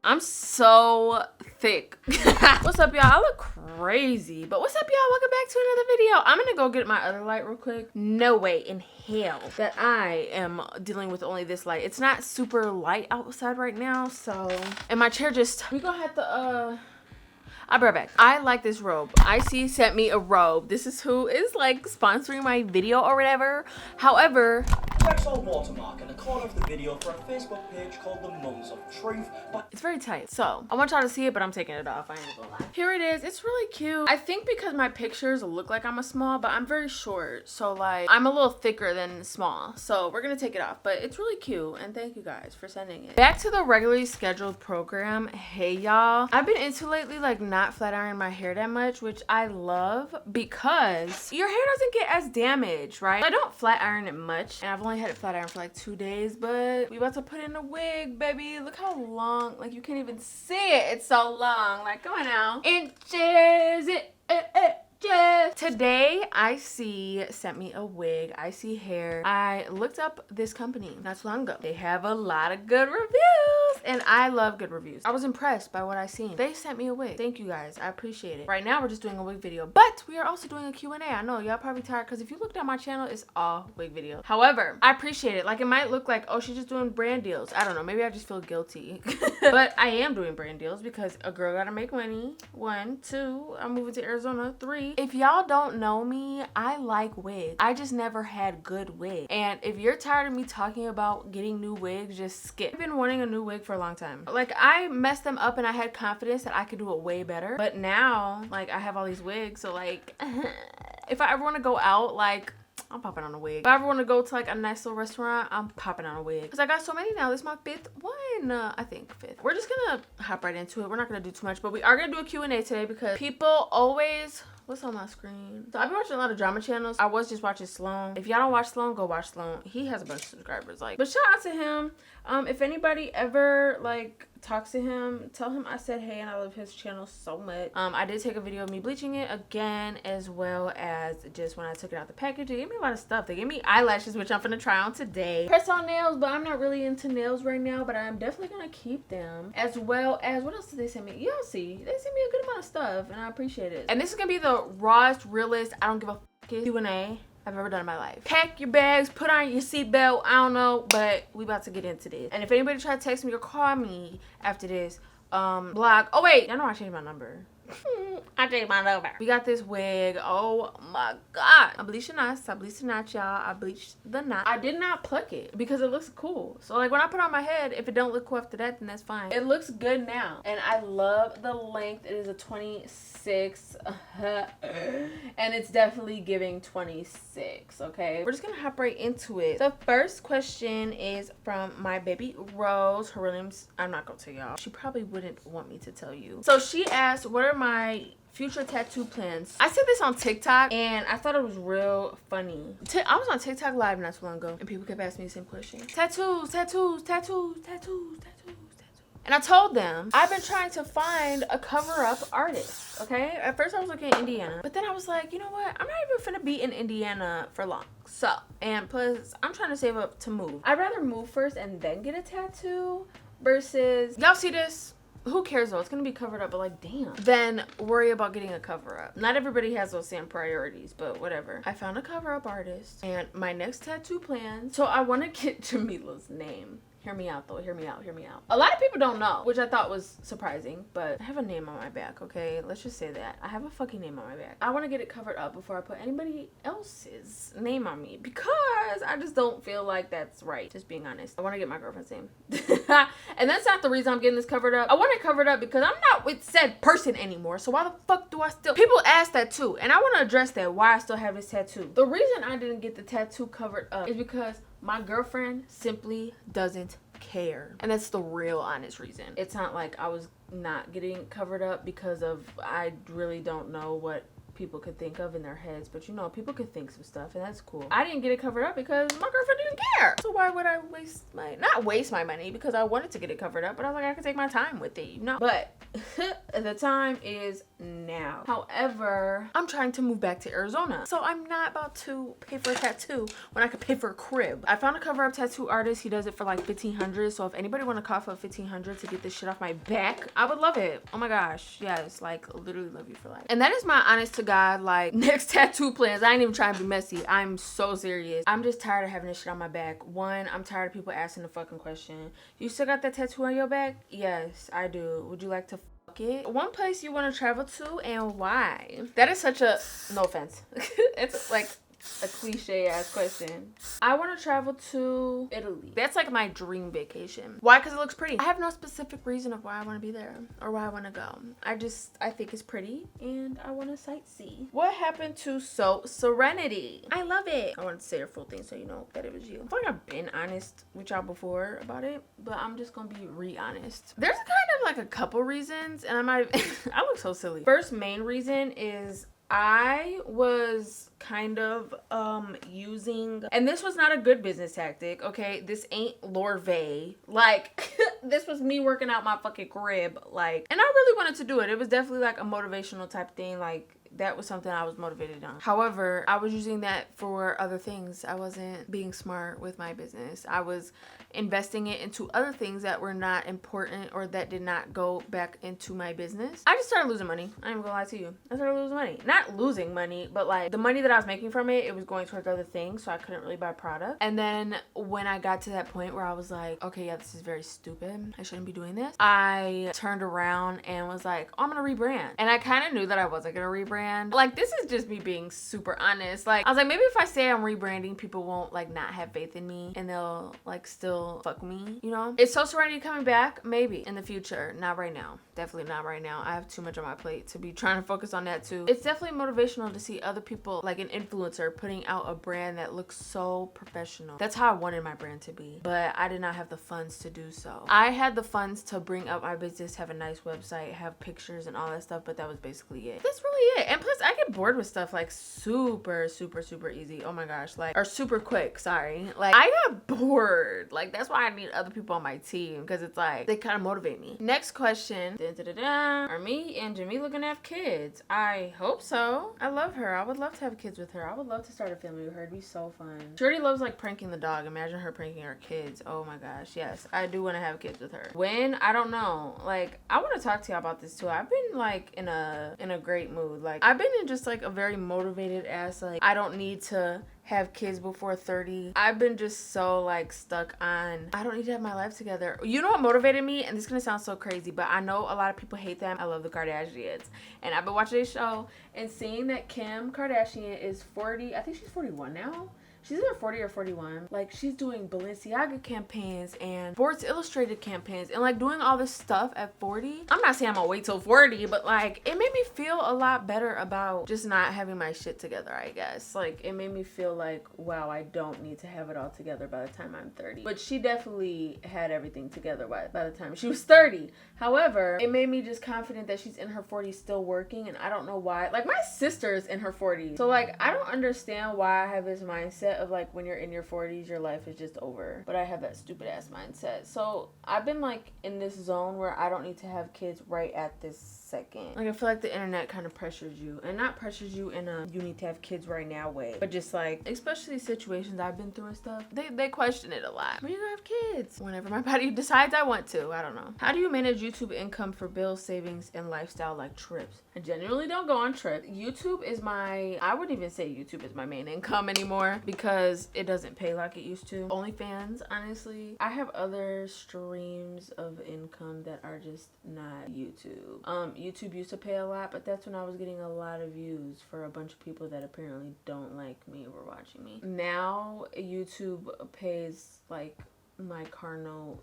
I'm so thick. What's up, y'all? I look crazy, but what's up, y'all? Welcome back to another video. I'm gonna go get my other light real quick. No way in hell that I am dealing with only this light. It's not super light outside right now, so, and my chair just, we gonna have to I'll be right back. I like this robe. IC sent me a robe. This is who is like sponsoring my video or whatever. However, Rexall watermark in the corner of the video for a Facebook page called The Mums of Truth. It's very tight. So I want y'all to see it, but I'm taking it off. I ain't gonna lie. Here it is. It's really cute. I think because my pictures look like I'm a small, but I'm very short. So like I'm a little thicker than small. So we're gonna take it off, but it's really cute. And thank you guys for sending it. Back to the regularly scheduled program. Hey y'all. I've been into lately like not flat ironing my hair that much, which I love because your hair doesn't get as damaged, right? I don't flat iron it much, and I've only had it flat iron for like 2 days, but we about to put in a wig, baby. Look how long, like you can't even see it. It's so long. Like, come on now. Inches. Today, IC sent me a wig, ISEEHAIR. I looked up this company not too long ago. They have a lot of good reviews, and I love good reviews. I was impressed by what I seen. They sent me a wig. Thank you guys. I appreciate it. Right now, we're just doing a wig video, but we are also doing a Q&A. I know y'all probably tired because if you looked at my channel, it's all wig video. However, I appreciate it. Like, it might look like, oh, she's just doing brand deals. I don't know. Maybe I just feel guilty. But I am doing brand deals because a girl gotta make money. 1, 2, I'm moving to Arizona. 3. If y'all don't know me, I like wigs. I just never had good wigs. And if you're tired of me talking about getting new wigs, just skip. I've been wanting a new wig for a long time. Like, I messed them up and I had confidence that I could do it way better. But now, like, I have all these wigs. So, like, if I ever want to go out, like, I'm popping on a wig. If I ever want to go to like a nice little restaurant, I'm popping on a wig. Because I got so many now. This is my 5th one. I think 5th. We're just going to hop right into it. We're not going to do too much. But we are going to do a Q&A today because people always... What's on my screen? So I've been watching a lot of drama channels. I was just watching Sloan. If y'all don't watch Sloan, go watch Sloan. He has a bunch of subscribers. Like, but shout out to him. If anybody ever like talks to him, tell him I said hey and I love his channel so much. I did take a video of me bleaching it again, as well as just when I took it out the package. They gave me a lot of stuff. They gave me eyelashes, which I'm gonna try on today. Press on nails, but I'm not really into nails right now, but I'm definitely gonna keep them. As well as, what else did they send me? Y'all see, they sent me a good amount of stuff and I appreciate it. And this is gonna be the rawest, realest, I don't give a fuck Q&A I've ever done in my life. Pack your bags, put on your seatbelt, I don't know, but we about to get into this. And if anybody try to text me or call me after this, block. Oh wait, I know I changed my number. I changed my number. We got this wig. Oh my god. I bleached the knots. I bleached the knots, y'all. I bleached the knot. I did not pluck it because it looks cool. So like when I put it on my head, if it don't look cool after that, then that's fine. It looks good now. And I love the length. It is a 26. And it's definitely giving 26. Okay. We're just gonna hop right into it. The first question is from my baby Rose. Her real name's, I'm not gonna tell y'all. She probably wouldn't want me to tell you. So she asked, what are my future tattoo plans? I said this on TikTok and I thought it was real funny. I was on TikTok live not too long ago and people kept asking me the same question. Tattoos, tattoos, tattoos, tattoos, tattoos, tattoos. And I told them I've been trying to find a cover-up artist, okay? At first I was looking at Indiana, but then I was like, you know what? I'm not even finna be in Indiana for long. So, and plus I'm trying to save up to move. I'd rather move first and then get a tattoo versus, y'all see this? Who cares though? It's gonna be covered up, but like, damn. Then worry about getting a cover up. Not everybody has those same priorities, but whatever. I found a cover up artist and my next tattoo plan. So I want to get Jamila's name. Hear me out though, hear me out, hear me out. A lot of people don't know, which I thought was surprising, but I have a name on my back, okay? Let's just say that. I have a fucking name on my back. I want to get it covered up before I put anybody else's name on me because I just don't feel like that's right, just being honest. I want to get my girlfriend's name. And that's not the reason I'm getting this covered up. I want it covered up because I'm not with said person anymore, so why the fuck do I still... People ask that too, and I want to address that, why I still have this tattoo. The reason I didn't get the tattoo covered up is because my girlfriend simply doesn't care. And that's the real honest reason. It's not like I was not getting covered up because of, I really don't know what people could think of in their heads, but you know, people could think some stuff and that's cool. I didn't get it covered up because my girlfriend didn't care. So why would I not waste my money because I wanted to get it covered up, but I was like, I could take my time with it, you know? But the time is now. However, I'm trying to move back to Arizona, so I'm not about to pay for a tattoo when I could pay for a crib. I found a cover-up tattoo artist. He does it for like $1,500. So if anybody want to cough up $1,500 to get this shit off my back, I would love it. Oh my gosh, yes, like literally love you for life. And that is my honest to God like next tattoo plans. I ain't even trying to be messy. I'm so serious. I'm just tired of having this shit on my back. One, I'm tired of people asking the fucking question, you still got that tattoo on your back? Yes, I do. Would you like to fuck it? One place you want to travel to and why? That is such a, no offense. It's like a cliche ass question. I want to travel to Italy. That's like my dream vacation. Why? Because it looks pretty. I have no specific reason of why I want to be there or why I want to go. I think it's pretty and I want to sightsee. What happened to Serenity? I love it. I wanted to say your full thing so you know that it was you. I feel like I've been honest with y'all before about it, but I'm just gonna be re-honest. There's kind of like a couple reasons, and I might I look so silly. First main reason is I was kind of using, and this was not a good business tactic, okay? This ain't Lorvay. Like, this was me working out my fucking crib, like, and I really wanted to do it. It was definitely like a motivational type thing, like, that was something I was motivated on. However, I was using that for other things. I wasn't being smart with my business. I was investing it into other things that were not important or that did not go back into my business. I just started losing money. I ain't even gonna lie to you. I started losing money. Not losing money, but like the money that I was making from it, it was going towards other things, so I couldn't really buy product. And then when I got to that point where I was like, okay, yeah, this is very stupid. I shouldn't be doing this. I turned around and was like, oh, I'm gonna rebrand. And I kind of knew that I wasn't gonna rebrand. Like, this is just me being super honest. Like, I was like, maybe if I say I'm rebranding, people won't like not have faith in me and they'll like still fuck me, you know? Is Serenity coming back? Maybe in the future. Not right now. Definitely not right now. I have too much on my plate to be trying to focus on that too. It's definitely motivational to see other people, like an influencer, putting out a brand that looks so professional. That's how I wanted my brand to be, but I did not have the funds to do so. I had the funds to bring up my business, have a nice website, have pictures and all that stuff, but that was basically it. That's really it. And plus, I get bored with stuff like super easy. Oh my gosh, like, or super quick. Sorry, like I got bored. Like, that's why I need other people on my team, because it's like they kind of motivate me. Next question. Are me and Jamila gonna have kids? I hope so. I love her. I would love to have kids with her. I would love to start a family with her. It'd be so fun. She already loves like pranking the dog. Imagine her pranking her kids. Oh my gosh. Yes, I do want to have kids with her. When? I don't know. Like, I want to talk to y'all about this too. I've been like in a great mood. Like, I've been in just like a very motivated ass, like, I don't need to have kids before 30. I've been just so like stuck on, I don't need to have my life together. You know what motivated me? And this is gonna sound so crazy, but I know a lot of people hate them. I love the Kardashians. And I've been watching this show and seeing that Kim Kardashian is 40, I think she's 41 now. She's either 40 or 41. Like, she's doing Balenciaga campaigns and Sports Illustrated campaigns and like doing all this stuff at 40. I'm not saying I'm gonna wait till 40, but like it made me feel a lot better about just not having my shit together, I guess. Like, it made me feel like, wow, I don't need to have it all together by the time I'm 30. But she definitely had everything together by the time she was 30. However, it made me just confident that she's in her 40s still working, and I don't know why. Like, my sister's in her 40s. So like, I don't understand why I have this mindset of like, when you're in your 40s, your life is just over. But I have that stupid ass mindset. So I've been like in this zone where I don't need to have kids right at this second. Like, I feel like the internet kind of pressures you, and not pressures you in a you need to have kids right now way, but just like, especially situations I've been through and stuff, they question it a lot. When you gonna have kids? Whenever my body decides I want to. I don't know. How do you manage YouTube income for bills, savings, and lifestyle like trips? I genuinely don't go on trips. YouTube is I wouldn't even say YouTube is my main income anymore, because it doesn't pay like it used to. OnlyFans, honestly. I have other streams of income that are just not YouTube. YouTube used to pay a lot, but that's when I was getting a lot of views for a bunch of people that apparently don't like me or watching me. Now YouTube pays like my car note.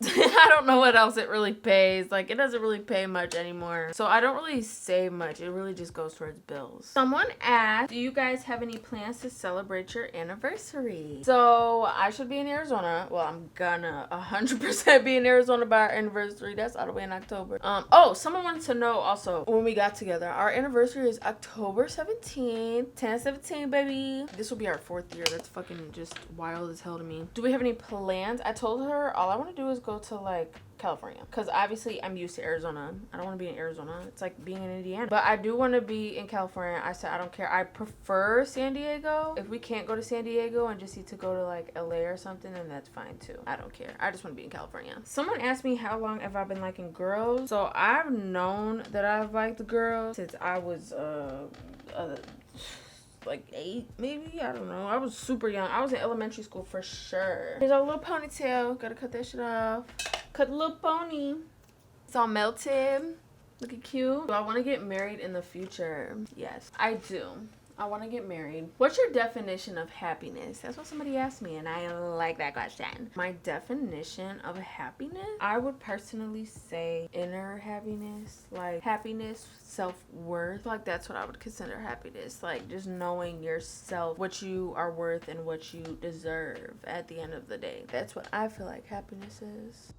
I don't know what else it really pays. Like, it doesn't really pay much anymore. So I don't really save much. It really just goes towards bills. Someone asked, do you guys have any plans to celebrate your anniversary? So I should be in Arizona. Well, I'm gonna 100% be in Arizona by our anniversary. That's all the way in October. Oh, someone wants to know also when we got together. Our anniversary is October 17th. 10/17, baby. This will be our 4th year. That's fucking just wild as hell to me. Do we have any plans? I told her all I want to do is go to like California, because obviously I'm used to Arizona. I don't want to be in Arizona. It's like being in Indiana. But I do want to be in California. I said I don't care. I prefer San Diego. If we can't go to San Diego and just need to go to like LA or something, then that's fine too. I don't care. I just want to be in California. Someone asked me how long have I been liking girls. So I've known that I've liked girls since I was like 8 maybe, I don't know. I was super young. I was in elementary school for sure. Here's our little ponytail. Gotta cut that shit off. Cut the little pony. It's all melted. Looking cute. Do I want to get married in the future? Yes, I do. I want to get married. What's your definition of happiness? That's what somebody asked me, and I like that question. My definition of happiness, I would personally say inner happiness, like happiness, self-worth. Like that's what I would consider happiness. Like just knowing yourself, what you are worth and what you deserve at the end of the day. That's what I feel like happiness is.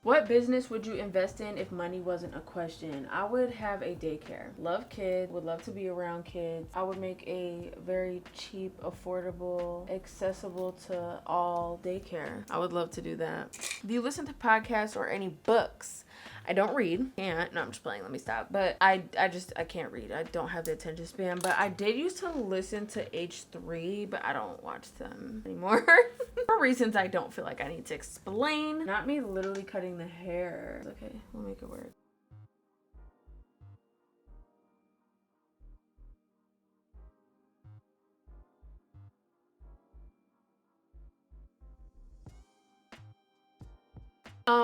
What business would you invest in if money wasn't a question? I would have a daycare. Love kids, would love to be around kids. I would make a very cheap, affordable, accessible to all daycare. I would love to do that. Do you listen to podcasts or any books? I don't read. Can't. No, I'm just playing. Let me stop. But I can't read. I don't have the attention span. But I did used to listen to H3, but I don't watch them anymore. For reasons I don't feel like I need to explain. Not me literally cutting the hair. Okay, we'll make it work.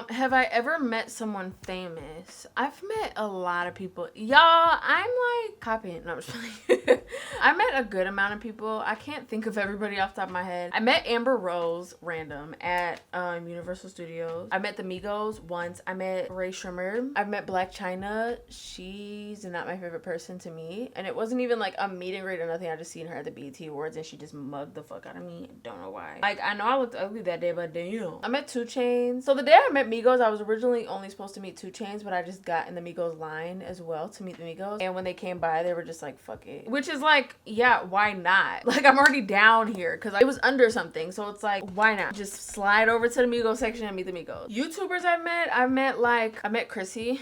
Have I ever met someone famous? I've met a lot of people. Y'all, I'm like copying. No, I'm just playing. I met a good amount of people. I can't think of everybody off the top of my head. I met Amber Rose random at Universal Studios. I met the Migos once. I met Ray Shrimmer. I've met Black China. She's not my favorite person to meet. And it wasn't even like a meet and greet or nothing. I just seen her at the BET Awards and she just mugged the fuck out of me. Don't know why. Like, I know I looked ugly that day, but damn. I met 2 Chainz. So the day I met Migos, I was originally only supposed to meet 2 Chainz, but I just got in the Migos line as well to meet the Migos. And when they came by, they were just like, fuck it. Which is like, yeah, why not? Like, I'm already down here because it was under something. So it's like, why not? Just slide over to the Migos section and meet the Migos. YouTubers I met Crissy.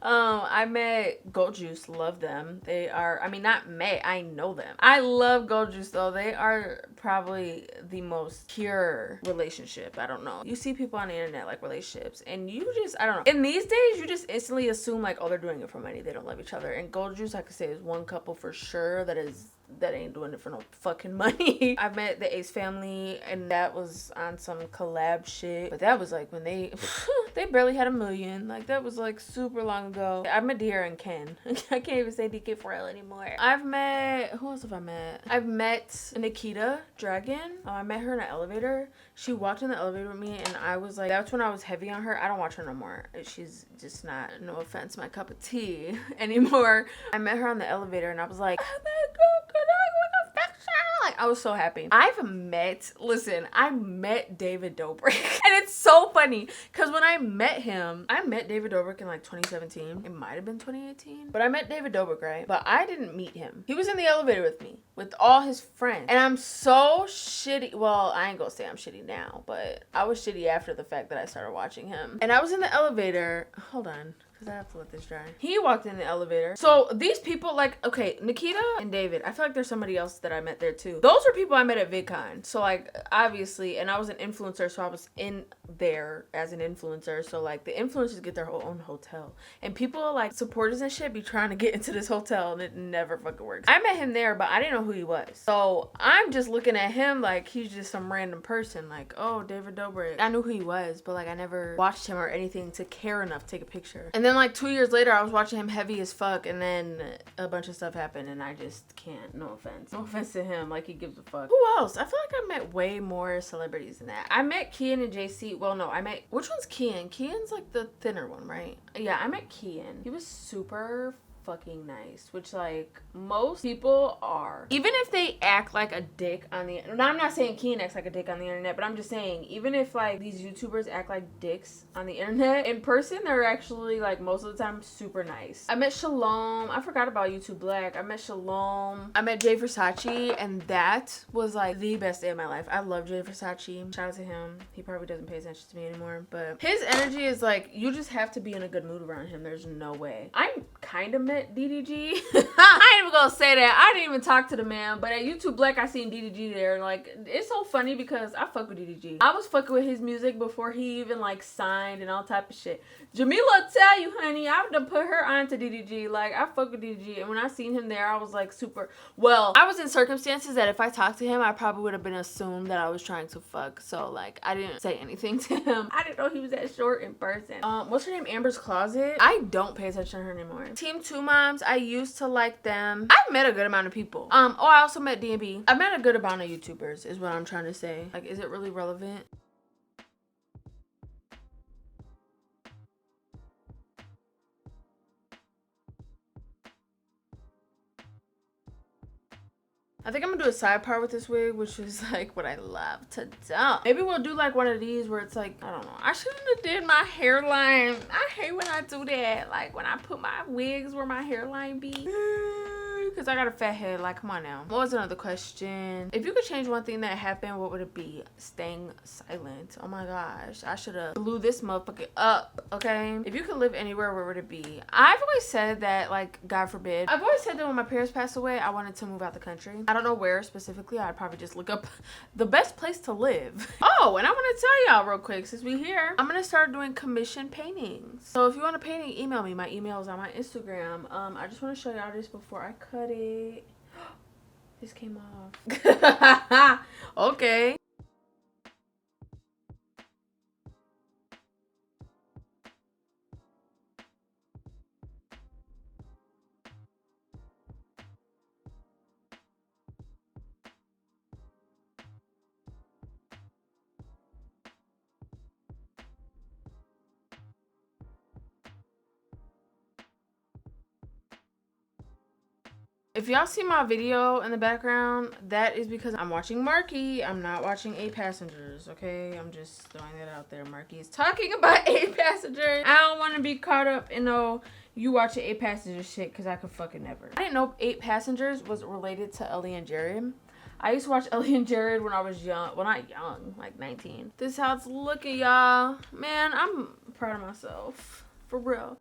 I met Gold Juice. Love them. They are, I know them. I love Gold Juice though. They are probably the most pure relationship. I don't know. You see people on the internet like relationships and you just, I don't know. In these days, you just instantly assume like, oh, they're doing it for money. They don't love each other. And Gold Juice, I could say, is one couple for sure that ain't doing it for no fucking money. I met the Ace family and that was on some collab shit. But that was like when they barely had 1 million. Like that was like super long ago. I met De'Ara and Ken. I can't even say DK Pharrell anymore. Who else have I met? I've met Nikita Dragon. I met her in an elevator. She walked in the elevator with me and I was like, that's when I was heavy on her. I don't watch her no more. She's just not, no offense, my cup of tea anymore. I met her on the elevator and I was like, oh my God, I was so happy. I met David Dobrik. And it's so funny because when I met David Dobrik in like 2017. It might have been 2018. But I met David Dobrik, right? But I didn't meet him. He was in the elevator with me, with all his friends. And I'm so shitty. Well, I ain't gonna say I'm shitty now, but I was shitty after the fact that I started watching him. And I was in the elevator. Hold on. Because I have to let this dry. He walked in the elevator. So these people, like, okay, Nikita and David, I feel like there's somebody else that I met there too. Those were people I met at VidCon. So like, obviously, and I was an influencer, so I was in there as an influencer. So like, the influencers get their own hotel. And people like supporters and shit be trying to get into this hotel and it never fucking works. I met him there, but I didn't know who he was. So I'm just looking at him like he's just some random person. Like, oh, David Dobrik. I knew who he was, but like I never watched him or anything to care enough to take a picture. And then like 2 years later, I was watching him heavy as fuck, and then a bunch of stuff happened, and I just can't. No offense to him. Like he gives a fuck. Who else? I feel like I met way more celebrities than that. I met Kian and JC. Well, no, which one's Kian? Kian's like the thinner one, right? Yeah, I met Kian. He was super fucking nice, which like most people are. Even if they act like a dick on the, no, I'm not saying Keen acts like a dick on the internet, but I'm just saying even if like these YouTubers act like dicks on the internet, in person they're actually like most of the time super nice. I met Shalom. I forgot about YouTube Black. I met Shalom. I met Jay Versace, and that was like the best day of my life. I love Jay Versace. Shout out to him. He probably doesn't pay attention to me anymore, but his energy is like, you just have to be in a good mood around him. There's no way. I kind of met DDG. I ain't even gonna say that. I didn't even talk to the man, but at YouTube Black I seen DDG there. Like, it's so funny because I fuck with DDG. I was fucking with his music before he even like signed and all type of shit. Jamila tell you, honey, I would have put her on to DDG. Like, I fuck with DDG, and when I seen him there, I was like super, well, I was in circumstances that if I talked to him, I probably would have been assumed that I was trying to fuck. So like, I didn't say anything to him. I didn't know he was that short in person. What's her name? Amber's Closet. I don't pay attention to her anymore. Team Two Moms, I used to like them. I've met a good amount of people. Oh, I also met D&B. I've met a good amount of YouTubers is what I'm trying to say. Like, is it really relevant? I think I'm gonna do a side part with this wig, which is like what I love to do. Maybe we'll do like one of these where it's like, I don't know. I shouldn't have did my hairline. I hate when I do that. Like when I put my wigs where my hairline be. Because I got a fat head. Like, come on now. What was another question? If you could change one thing that happened, what would it be? Staying silent. Oh my gosh. I should have blew this motherfucker up. Okay? If you could live anywhere, where would it be? I've always said that, like, God forbid. I've always said that when my parents passed away, I wanted to move out the country. I don't know where specifically. I'd probably just look up the best place to live. Oh, and I want to tell y'all real quick, since we here, I'm going to start doing commission paintings. So if you want a painting, email me. My email is on my Instagram. I just want to show y'all this before I cut it. This came off. Okay. If y'all see my video in the background, that is because I'm watching Marky. I'm not watching 8 Passengers, okay? I'm just throwing that out there. Marky is talking about 8 Passengers. I don't want to be caught up in no you watching 8 Passengers shit, because I could fucking never. I didn't know 8 Passengers was related to Ellie and Jared. I used to watch Ellie and Jared when I was young. Well, not young, like 19. This is how it's looking, y'all. Man, I'm proud of myself. For real.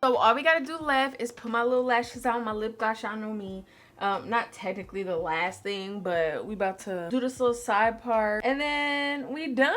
So all we gotta do left is put my little lashes on, my lip gloss. Y'all know me. Not technically the last thing, but we about to do this little side part, and then we done.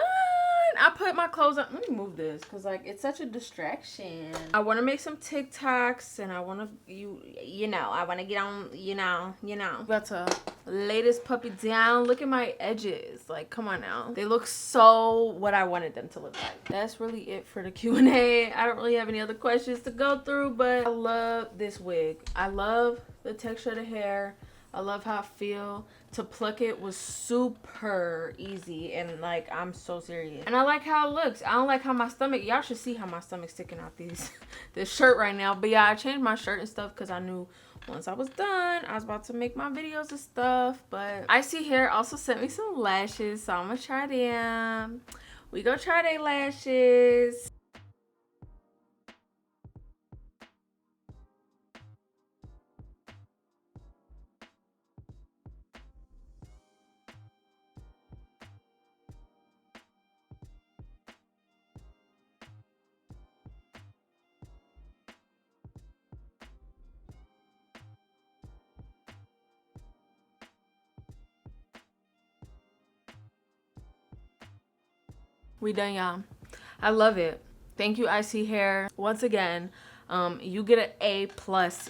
I put my clothes on. Let me move this because like it's such a distraction. I want to make some TikToks, and I want to you know I want to get on you know. About to lay this puppy down. Look at my edges. Like, come on now. They look so what I wanted them to look like. That's really it for the Q&A. I don't really have any other questions to go through, but I love this wig. I love the texture of the hair. I love how I feel. To pluck it was super easy, and like I'm so serious. And I like how it looks. I don't like how my stomach, y'all should see how my stomach's sticking out this shirt right now. But yeah, I changed my shirt and stuff because I knew once I was done I was about to make my videos and stuff. But ISEEHAIR also sent me some lashes, so I'm gonna try them. We go try their lashes. We done, y'all. I love it. Thank you, ISEEHAIR. Once again, you get an A+.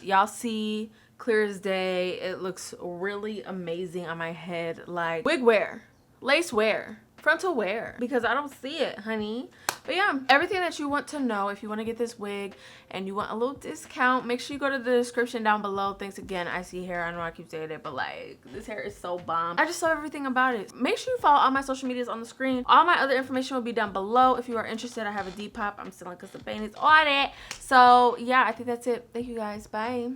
Y'all see clear as day. It looks really amazing on my head. Like wig wear, lace wear, frontal wear, because I don't see it, honey. But yeah, everything that you want to know if you want to get this wig and you want a little discount, make sure you go to the description down below. Thanks again, ISEEHAIR. I know I keep saying it, but like, this hair is so bomb. I just love everything about it. Make sure you follow all my social medias on the screen. All my other information will be down below. If you are interested, I have a Depop. I'm selling custom paintings, all that. So yeah, I think that's it. Thank you guys. Bye.